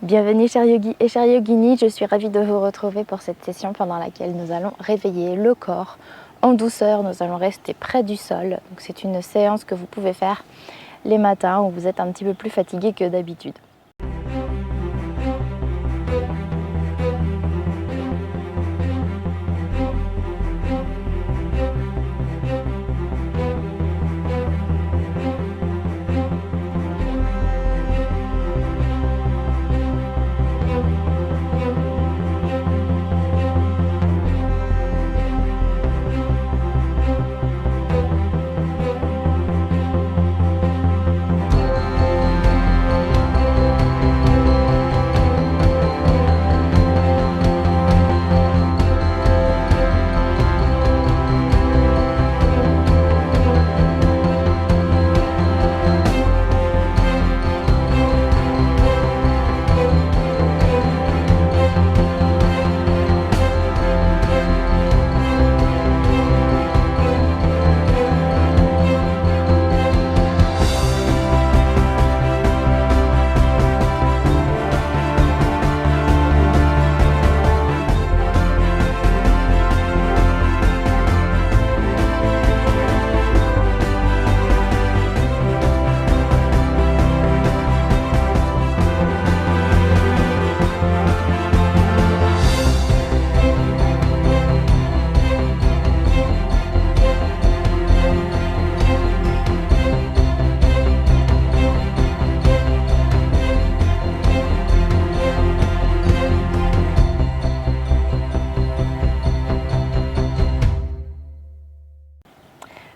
Bienvenue chers yogis et chères yoginis, je suis ravie de vous retrouver pour cette session pendant laquelle nous allons réveiller le corps en douceur. Nous allons rester près du sol. Donc c'est une séance que vous pouvez faire les matins où vous êtes un petit peu plus fatigué que d'habitude.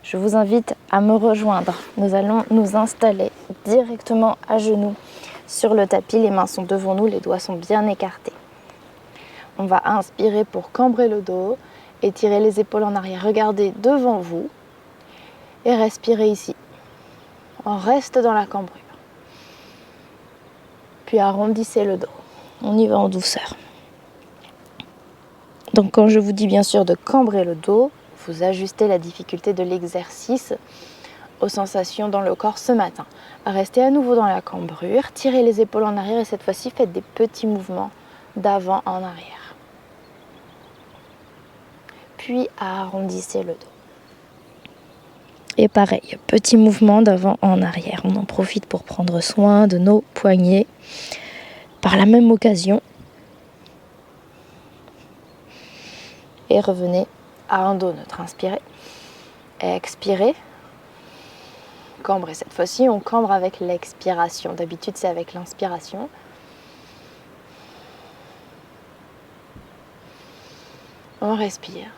Je vous invite à me rejoindre. Nous allons nous installer directement à genoux sur le tapis. Les mains sont devant nous, les doigts sont bien écartés. On va inspirer pour cambrer le dos, étirer les épaules en arrière. Regardez devant vous et respirez ici. On reste dans la cambrure. Puis arrondissez le dos. On y va en douceur. Donc quand je vous dis bien sûr de cambrer le dos, vous ajustez la difficulté de l'exercice aux sensations dans le corps ce matin. Restez à nouveau dans la cambrure, tirez les épaules en arrière et cette fois-ci faites des petits mouvements d'avant en arrière. Puis arrondissez le dos. Et pareil, petit mouvement d'avant en arrière. On en profite pour prendre soin de nos poignets. Par la même occasion. Et revenez à un dos neutre. Inspirez, expirez, cambrez. Cette fois-ci, on cambre avec l'expiration. D'habitude, c'est avec l'inspiration. On respire.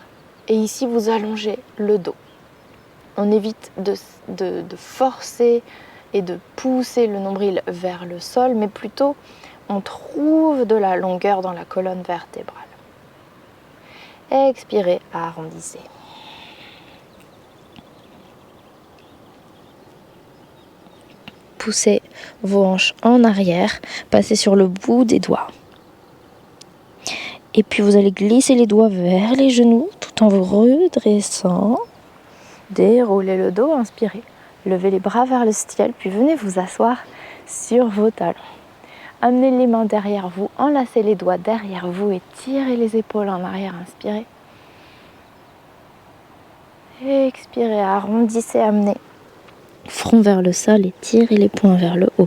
Et ici, vous allongez le dos. On évite de forcer et de pousser le nombril vers le sol, mais plutôt, on trouve de la longueur dans la colonne vertébrale. Expirez, arrondissez. Poussez vos hanches en arrière, passez sur le bout des doigts. Et puis vous allez glisser les doigts vers les genoux tout en vous redressant. Déroulez le dos, inspirez. Levez les bras vers le ciel, puis venez vous asseoir sur vos talons. Amenez les mains derrière vous, enlacez les doigts derrière vous et tirez les épaules en arrière. Inspirez. Expirez, arrondissez, amenez. Front vers le sol et tirez les poings vers le haut.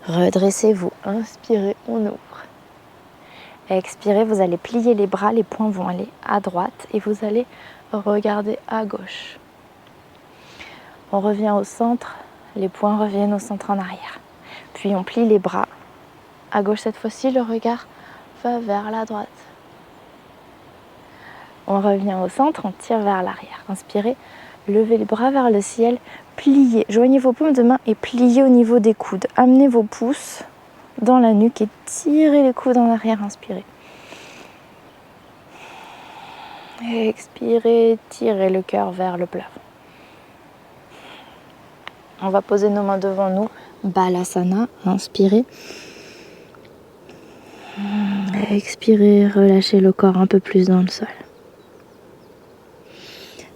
Redressez-vous, inspirez, on ouvre. Expirez, vous allez plier les bras, les poings vont aller à droite et vous allez regarder à gauche. On revient au centre, les poings reviennent au centre en arrière. Puis on plie les bras. À gauche cette fois-ci, le regard va vers la droite. On revient au centre, on tire vers l'arrière. Inspirez, levez les bras vers le ciel, pliez. Joignez vos paumes de main et pliez au niveau des coudes. Amenez vos pouces dans la nuque et tirez les coudes en arrière. Inspirez. Expirez, tirez le cœur vers le plafond. On va poser nos mains devant nous. Balasana, inspirez. Expirez, relâchez le corps un peu plus dans le sol.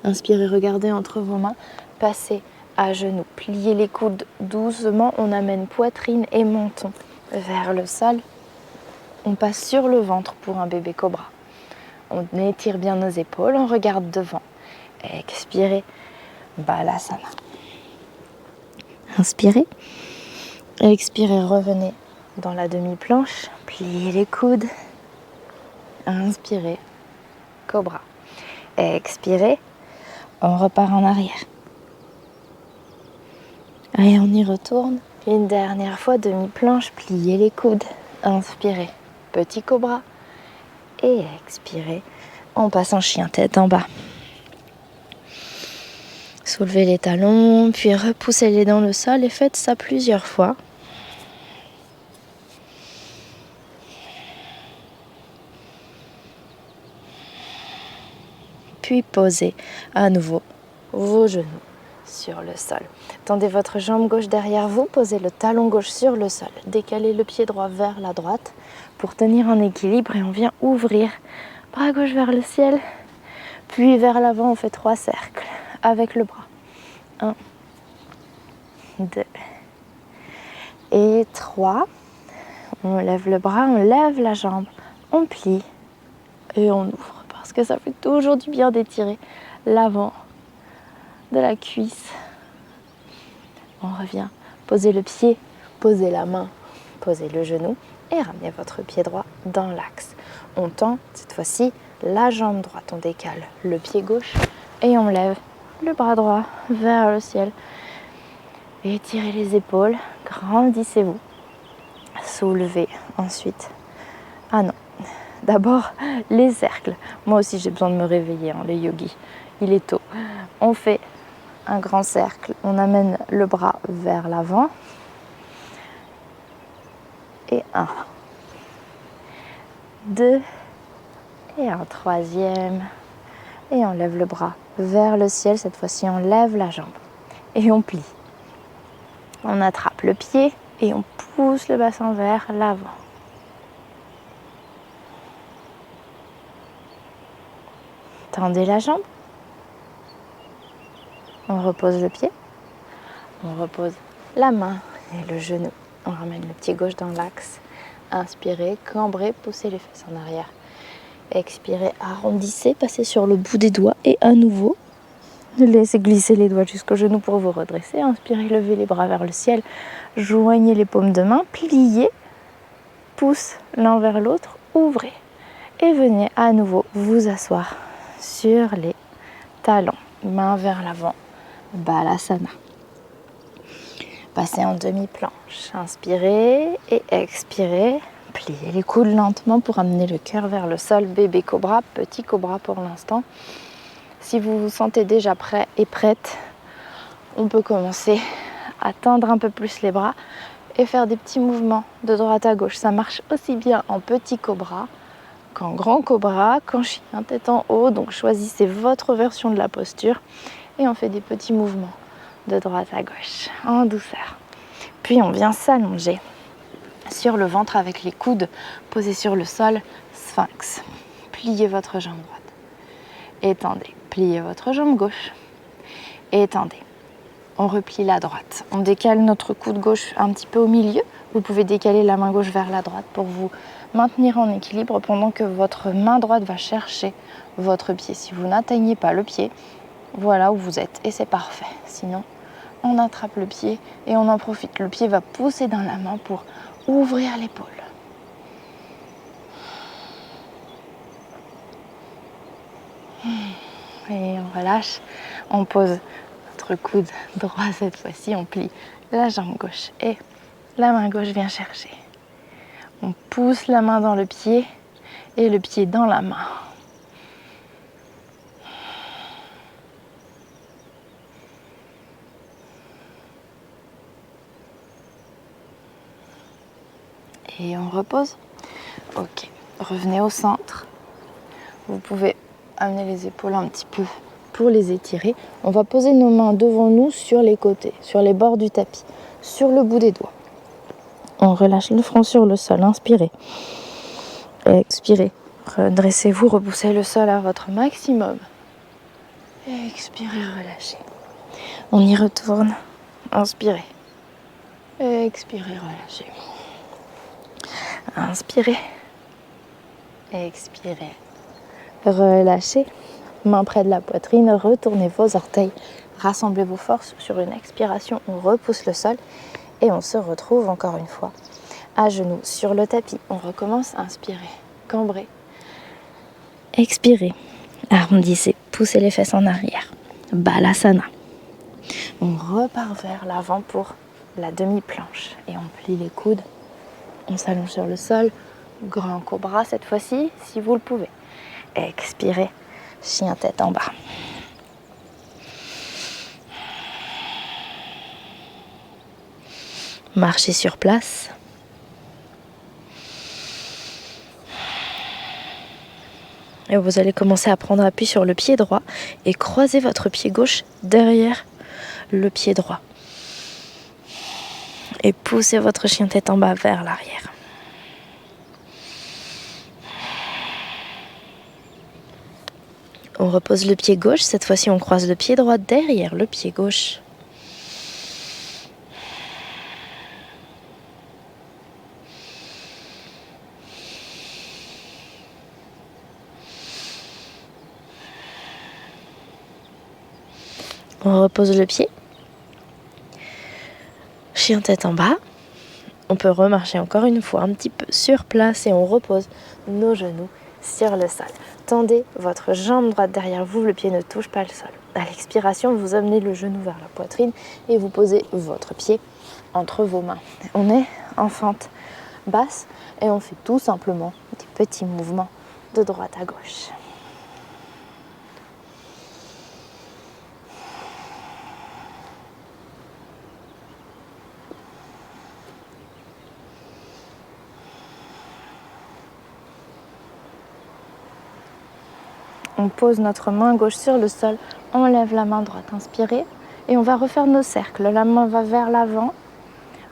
Inspirez, regardez entre vos mains, passez à genoux, pliez les coudes doucement, on amène poitrine et menton vers le sol. on passe sur le ventre pour un bébé cobra. On étire bien nos épaules, on regarde devant. Expirez, Balasana. Inspirez. Expirez, revenez dans la demi-planche. Pliez les coudes. Inspirez, Cobra. Expirez, on repart en arrière. Allez, on y retourne. Une dernière fois, demi-planche, pliez les coudes. Inspirez, petit cobra. Et expirez, on passe en chien tête en bas. Soulevez les talons, puis repoussez-les dans le sol et faites ça plusieurs fois. Puis posez à nouveau vos genoux sur le sol. Tendez votre jambe gauche derrière vous, posez le talon gauche sur le sol. Décalez le pied droit vers la droite pour tenir un équilibre et on vient ouvrir. Bras gauche vers le ciel, puis vers l'avant, on fait 3 cercles avec le bras. 1, 2 et 3. On lève le bras, on lève la jambe, on plie et on ouvre parce que ça fait toujours du bien d'étirer l'avant de la cuisse. On revient, posez le pied, posez la main, posez le genou et ramenez votre pied droit dans l'axe. On tend cette fois-ci la jambe droite, on décale le pied gauche et on lève le bras droit vers le ciel. Étirez les épaules, grandissez-vous, soulevez ensuite. Ah non, d'abord les cercles. Moi aussi j'ai besoin de me réveiller, les yogis, il est tôt. On fait un grand cercle, on amène le bras vers l'avant. Et 1, 2 et un troisième. Et on lève le bras vers le ciel. Cette fois-ci, on lève la jambe et on plie. On attrape le pied et on pousse le bassin vers l'avant. Tendez la jambe. On repose le pied. On repose la main et le genou. On ramène le pied gauche dans l'axe. Inspirez, cambrez, poussez les fesses en arrière. Expirez, arrondissez, passez sur le bout des doigts et à nouveau, laissez glisser les doigts jusqu'au genou pour vous redresser. Inspirez, levez les bras vers le ciel, joignez les paumes de main, pliez, pouce l'un vers l'autre, ouvrez et venez à nouveau vous asseoir sur les talons, main vers l'avant, Balasana. Passez en demi-planche, inspirez et expirez. Pliez les coudes lentement pour amener le cœur vers le sol. Bébé cobra, petit cobra pour l'instant. Si vous vous sentez déjà prêt et prête, on peut commencer à tendre un peu plus les bras et faire des petits mouvements de droite à gauche. Ça marche aussi bien en petit cobra qu'en grand cobra, qu'en chien tête en haut. Donc choisissez votre version de la posture et on fait des petits mouvements de droite à gauche en douceur. Puis on vient s'allonger sur le ventre avec les coudes posés sur le sol, sphinx. Pliez votre jambe droite. Étendez. Pliez votre jambe gauche. Étendez. On replie la droite. On décale notre coude gauche un petit peu au milieu. Vous pouvez décaler la main gauche vers la droite pour vous maintenir en équilibre pendant que votre main droite va chercher votre pied. Si vous n'atteignez pas le pied, voilà où vous êtes et c'est parfait. Sinon, on attrape le pied et on en profite. Le pied va pousser dans la main pour ouvrir l'épaule. Et on relâche. On pose notre coude droit cette fois-ci. On plie la jambe gauche et la main gauche vient chercher. On pousse la main dans le pied et le pied dans la main. Et on repose. Ok, revenez au centre. Vous pouvez amener les épaules un petit peu pour les étirer. On va poser nos mains devant nous sur les côtés, sur les bords du tapis, sur le bout des doigts. On relâche le front sur le sol, inspirez. Expirez. Redressez-vous, repoussez le sol à votre maximum. Expirez, relâchez. On y retourne. Inspirez. Expirez, relâchez. Inspirez. Expirez. Relâchez. Main près de la poitrine, retournez vos orteils. Rassemblez vos forces sur une expiration. On repousse le sol et on se retrouve encore une fois à genoux sur le tapis. On recommence. Inspirez. Cambrez. Expirez. Arrondissez. Poussez les fesses en arrière. Balasana. On repart vers l'avant pour la demi-planche et on plie les coudes. On s'allonge sur le sol. Grand cobra cette fois-ci, si vous le pouvez. Expirez. Chien tête en bas. Marchez sur place. Et vous allez commencer à prendre appui sur le pied droit et croiser votre pied gauche derrière le pied droit. Et poussez votre chien tête en bas vers l'arrière. On repose le pied gauche. Cette fois-ci, on croise le pied droit derrière le pied gauche. On repose le pied. Chien tête en bas. On peut remarcher encore une fois un petit peu sur place et on repose nos genoux sur le sol. Tendez votre jambe droite derrière vous, le pied ne touche pas le sol. À l'expiration, vous amenez le genou vers la poitrine et vous posez votre pied entre vos mains. On est en fente basse et on fait tout simplement des petits mouvements de droite à gauche. On pose notre main gauche sur le sol, on lève la main droite, inspirez, et on va refaire nos cercles. La main va vers l'avant,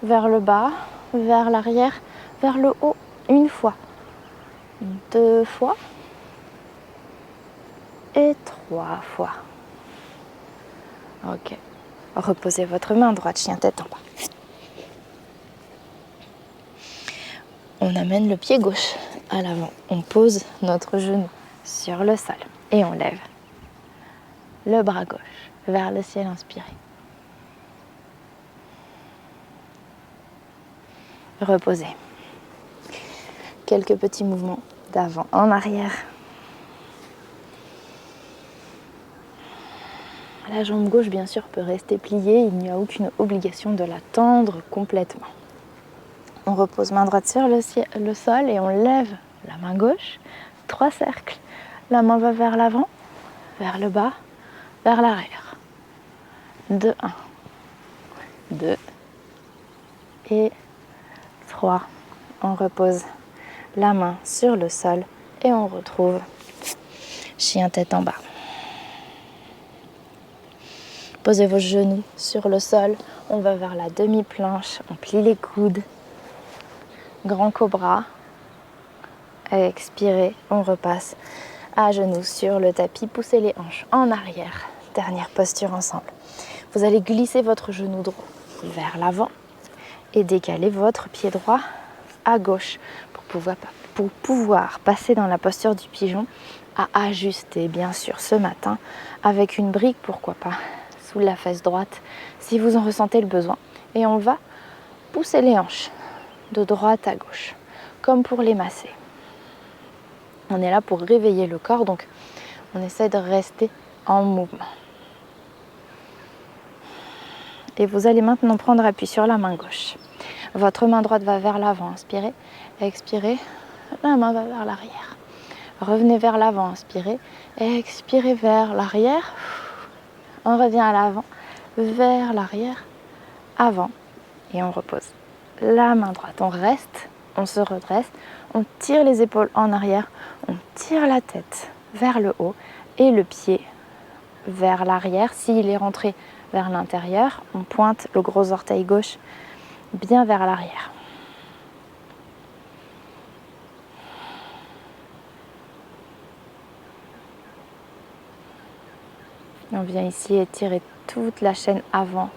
vers le bas, vers l'arrière, vers le haut, une fois, 2 fois et 3 fois. Ok. Reposez votre main droite, chien tête en bas. On amène le pied gauche à l'avant. On pose notre genou sur le sol et on lève le bras gauche vers le ciel, inspirez. Reposez. Quelques petits mouvements d'avant en arrière. La jambe gauche, bien sûr, peut rester pliée. Il n'y a aucune obligation de la tendre complètement. On repose main droite sur le sol et on lève la main gauche. 3 cercles. La main va vers l'avant, vers le bas, vers l'arrière. 2, 1. 2 et 3. On repose la main sur le sol et on retrouve chien tête en bas. Posez vos genoux sur le sol, on va vers la demi-planche, on plie les coudes, grand cobra, expirez, on repasse à genoux sur le tapis, poussez les hanches en arrière, dernière posture ensemble. Vous allez glisser votre genou droit vers l'avant et décaler votre pied droit à gauche pour pouvoir passer dans la posture du pigeon, à ajuster bien sûr ce matin avec une brique, pourquoi pas, sous la fesse droite si vous en ressentez le besoin. Et on va pousser les hanches de droite à gauche, comme pour les masser. On est là pour réveiller le corps, donc on essaie de rester en mouvement. Et vous allez maintenant prendre appui sur la main gauche. Votre main droite va vers l'avant, inspirez, expirez, la main va vers l'arrière. Revenez vers l'avant, inspirez, expirez vers l'arrière. On revient à l'avant, vers l'arrière, avant, et on repose. La main droite, on reste, on se redresse, on tire les épaules en arrière, on tire la tête vers le haut et le pied vers l'arrière. S'il est rentré vers l'intérieur, on pointe le gros orteil gauche bien vers l'arrière. On vient ici étirer toute la chaîne avant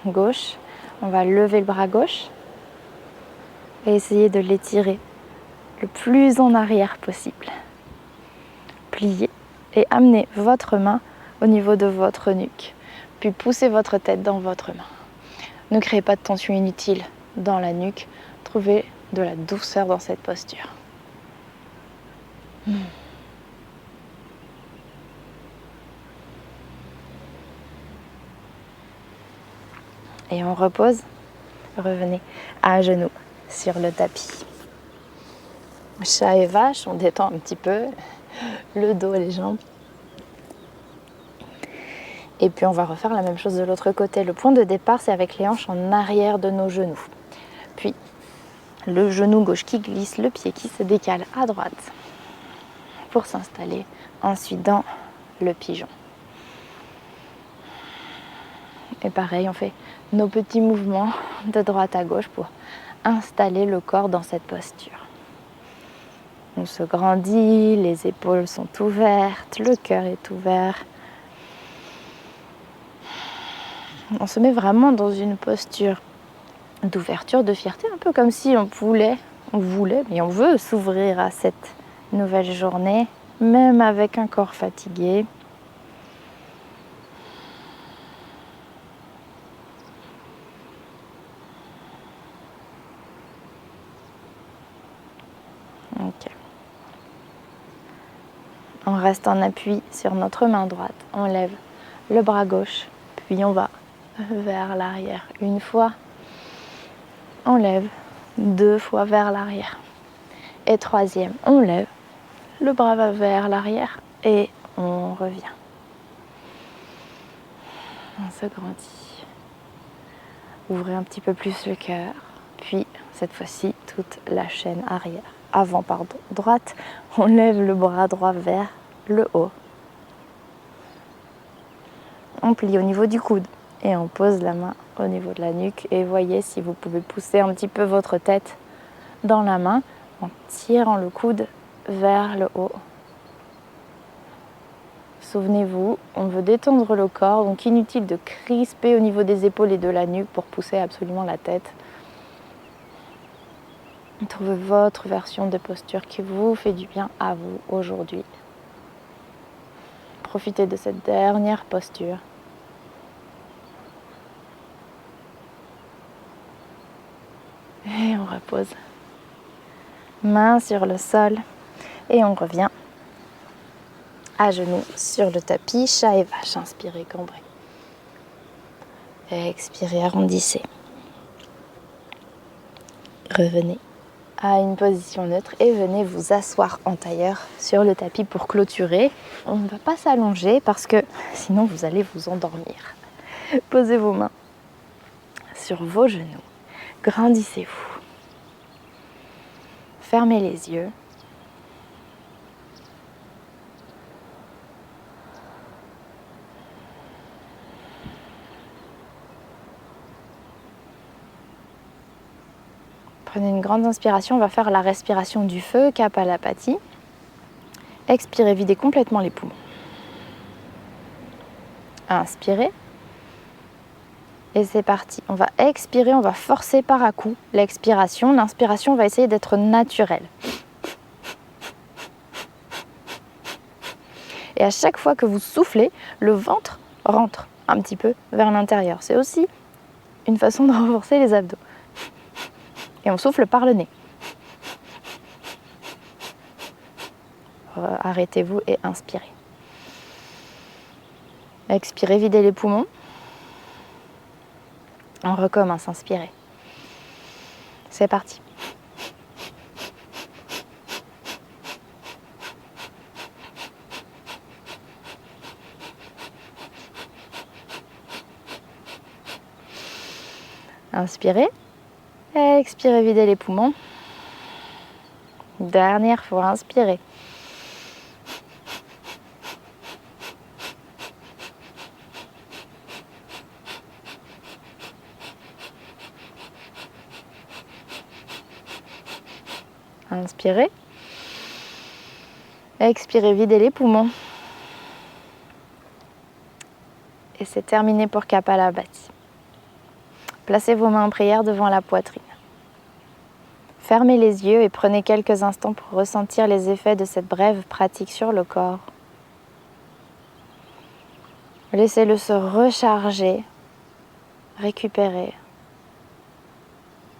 gauche. On va lever le bras gauche et essayer de l'étirer le plus en arrière possible. Pliez et amenez votre main au niveau de votre nuque. Puis poussez votre tête dans votre main. Ne créez pas de tension inutile dans la nuque. Trouvez de la douceur dans cette posture. Et on repose. Revenez à genoux sur le tapis. Chat et vache, on détend un petit peu le dos et les jambes. Et puis on va refaire la même chose de l'autre côté. Le point de départ, c'est avec les hanches en arrière de nos genoux. Puis le genou gauche qui glisse, le pied qui se décale à droite pour s'installer ensuite dans le pigeon. Et pareil, on fait nos petits mouvements de droite à gauche pour installer le corps dans cette posture. On se grandit, les épaules sont ouvertes, le cœur est ouvert. On se met vraiment dans une posture d'ouverture, de fierté, un peu comme si on voulait, mais on veut s'ouvrir à cette nouvelle journée, même avec un corps fatigué. Ok. On reste en appui sur notre main droite, on lève le bras gauche, puis on va vers l'arrière une fois, on lève 2 fois vers l'arrière. Et troisième, on lève, le bras va vers l'arrière et on revient. On se grandit. Ouvrez un petit peu plus le cœur, puis cette fois-ci toute la chaîne arrière. Avant, pardon, droite, on lève le bras droit vers le haut. On plie au niveau du coude et on pose la main au niveau de la nuque. Et voyez si vous pouvez pousser un petit peu votre tête dans la main en tirant le coude vers le haut. Souvenez-vous, on veut détendre le corps, donc inutile de crisper au niveau des épaules et de la nuque pour pousser absolument la tête. Trouvez votre version de posture qui vous fait du bien à vous aujourd'hui. Profitez de cette dernière posture. Et on repose. Main sur le sol. Et on revient à genoux sur le tapis. Chat et vache. Inspirez, cambrez. Expirez, arrondissez. Revenez à une position neutre et venez vous asseoir en tailleur sur le tapis pour clôturer. On ne va pas s'allonger parce que sinon vous allez vous endormir. Posez vos mains sur vos genoux, grandissez-vous, fermez les yeux. Prenez une grande inspiration, on va faire la respiration du feu, Kapalabhati. Expirez, videz complètement les poumons. Inspirez. Et c'est parti. On va expirer, on va forcer par à coup l'expiration. L'inspiration, on va essayer d'être naturelle. Et à chaque fois que vous soufflez, le ventre rentre un petit peu vers l'intérieur. C'est aussi une façon de renforcer les abdos. Et on souffle par le nez. Arrêtez-vous et inspirez. Expirez, videz les poumons. On recommence, inspirez. C'est parti. Inspirez. Expirez, videz les poumons. Dernière fois, inspirez. Inspirez. Expirez, videz les poumons. Et c'est terminé pour Kapalabhati. Placez vos mains en prière devant la poitrine. Fermez les yeux et prenez quelques instants pour ressentir les effets de cette brève pratique sur le corps. Laissez-le se recharger, récupérer,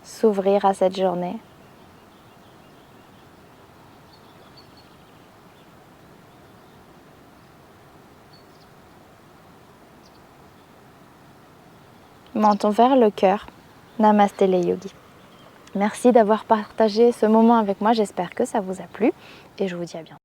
s'ouvrir à cette journée. Menton vers le cœur. Namasté les yogis. Merci d'avoir partagé ce moment avec moi, j'espère que ça vous a plu et je vous dis à bientôt.